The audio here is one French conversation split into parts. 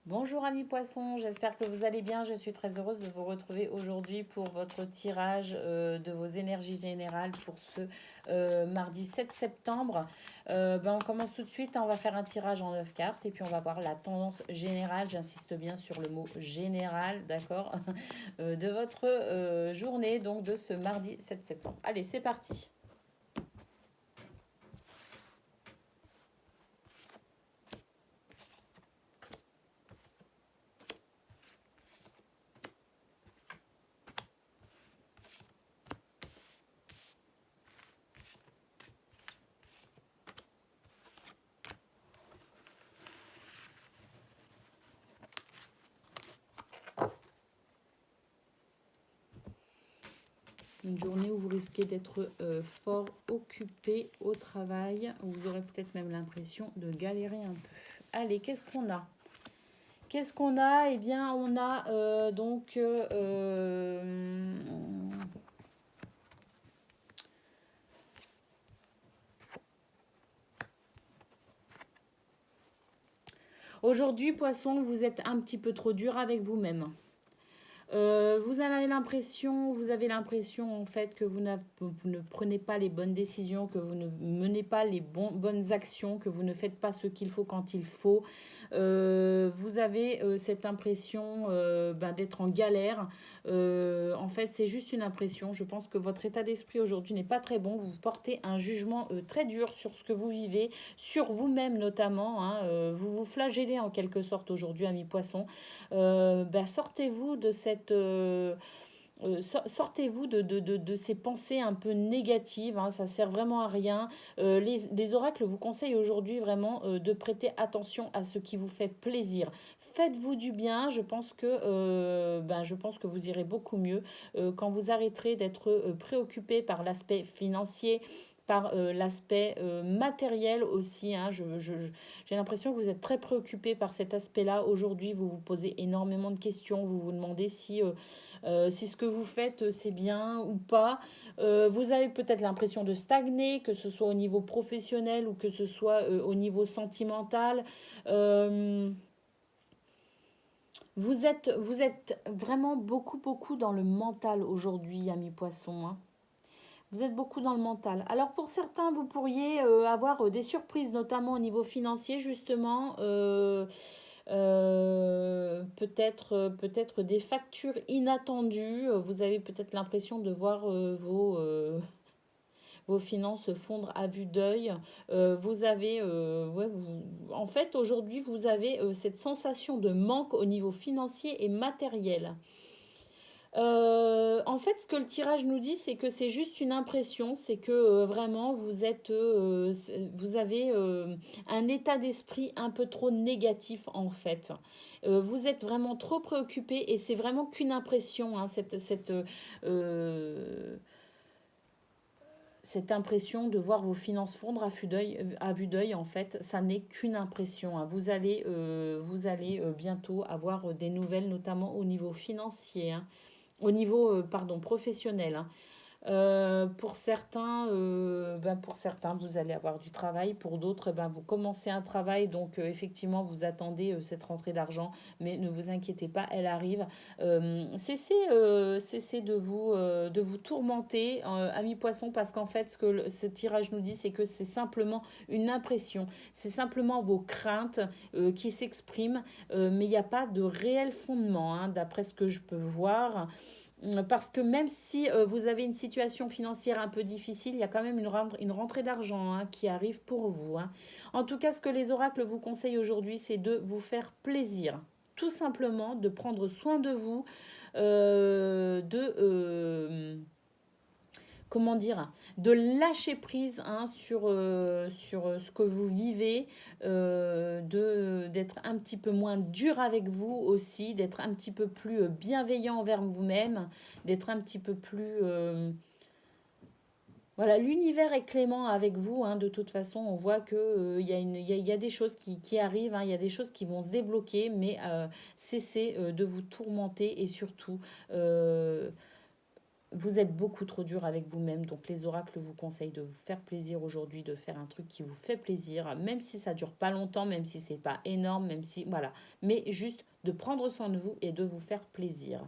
Bonjour amis poissons, j'espère que vous allez bien. Je suis très heureuse de vous retrouver aujourd'hui pour votre tirage de vos énergies générales pour ce mardi 7 septembre. On commence tout de suite, hein. On va faire un tirage en 9 cartes et puis on va voir la tendance générale. J'insiste bien sur le mot général, d'accord, de votre journée, donc de ce mardi 7 septembre. Allez, c'est parti. Une journée où vous risquez d'être fort occupé au travail, où vous aurez peut-être même l'impression de galérer un peu. Allez, qu'est-ce qu'on a? Qu'est-ce qu'on a? Eh bien, on a aujourd'hui, poisson, vous êtes un petit peu trop dur avec vous-même. Vous avez l'impression en fait que vous ne prenez pas les bonnes décisions, que vous ne menez pas les bonnes actions, que vous ne faites pas ce qu'il faut quand il faut. Vous avez cette impression d'être en galère. En fait, c'est juste une impression. Je pense que votre état d'esprit aujourd'hui n'est pas très bon. Vous portez un jugement très dur sur ce que vous vivez, sur vous-même notamment, hein. Vous vous flagellez en quelque sorte aujourd'hui, ami poisson. Sortez-vous de cette sortez-vous de ces pensées un peu négatives, hein, ça sert vraiment à rien. Les oracles vous conseillent aujourd'hui vraiment de prêter attention à ce qui vous fait plaisir. Faites-vous du bien, je pense que vous irez beaucoup mieux quand vous arrêterez d'être préoccupé par l'aspect financier, par l'aspect matériel aussi, hein. J'ai l'impression que vous êtes très préoccupé par cet aspect-là. Aujourd'hui, vous vous posez énormément de questions, vous vous demandez si ce que vous faites, c'est bien ou pas. Vous avez peut-être l'impression de stagner, que ce soit au niveau professionnel ou que ce soit au niveau sentimental. Euh, vous êtes vraiment beaucoup dans le mental aujourd'hui, ami poisson, hein. Vous êtes beaucoup dans le mental. Alors pour certains, vous pourriez avoir des surprises, notamment au niveau financier, justement. Peut-être des factures inattendues. Vous avez peut-être l'impression de voir vos finances fondre à vue d'œil. En fait, aujourd'hui, vous avez cette sensation de manque au niveau financier et matériel. En fait, ce que le tirage nous dit, c'est que c'est juste une impression, c'est que vraiment vous avez un état d'esprit un peu trop négatif en fait. Vous êtes vraiment trop préoccupé et c'est vraiment qu'une impression, hein, cette impression de voir vos finances fondre à vue d'œil, en fait, ça n'est qu'une impression, hein. Vous allez bientôt avoir des nouvelles, notamment au niveau financier, hein, au niveau pardon, professionnel, hein. Pour certains, vous allez avoir du travail. Pour d'autres, vous commencez un travail. Donc, effectivement, vous attendez cette rentrée d'argent. Mais ne vous inquiétez pas, elle arrive. Cessez de vous tourmenter, amis poissons, parce qu'en fait, ce tirage nous dit, c'est que c'est simplement une impression. C'est simplement vos craintes qui s'expriment. Mais il n'y a pas de réel fondement, hein, d'après ce que je peux voir. Parce que même si vous avez une situation financière un peu difficile, il y a quand même une rentrée d'argent, hein, qui arrive pour vous, hein. En tout cas, ce que les oracles vous conseillent aujourd'hui, c'est de vous faire plaisir. Tout simplement, de prendre soin de vous, de comment dire, de lâcher prise, hein, sur ce que vous vivez, d'être un petit peu moins dur avec vous aussi, d'être un petit peu plus bienveillant envers vous-même, d'être un petit peu plus... voilà, l'univers est clément avec vous, hein, de toute façon. On voit que il y a des choses qui arrivent, hein, il y a des choses qui vont se débloquer, mais cessez de vous tourmenter et surtout... euh, vous êtes beaucoup trop dur avec vous-même, donc les oracles vous conseillent de vous faire plaisir aujourd'hui, de faire un truc qui vous fait plaisir, même si ça dure pas longtemps, même si c'est pas énorme, même si voilà, mais juste de prendre soin de vous et de vous faire plaisir.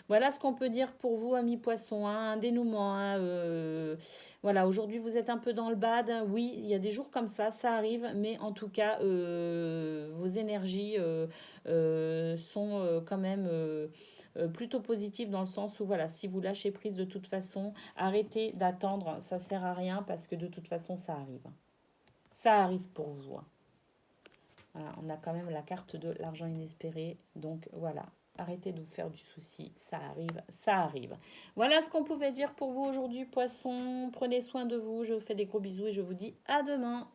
Voilà ce qu'on peut dire pour vous, amis poissons, hein, un dénouement, hein, voilà, aujourd'hui vous êtes un peu dans le bad, hein. Oui, il y a des jours comme ça arrive, mais en tout cas, vos énergies sont quand même plutôt positif dans le sens où voilà, si vous lâchez prise de toute façon, arrêtez d'attendre, ça sert à rien parce que de toute façon ça arrive. Ça arrive pour vous, hein. Voilà, on a quand même la carte de l'argent inespéré, donc voilà. Arrêtez de vous faire du souci, ça arrive, ça arrive. Voilà ce qu'on pouvait dire pour vous aujourd'hui, poissons. Prenez soin de vous, je vous fais des gros bisous et je vous dis à demain.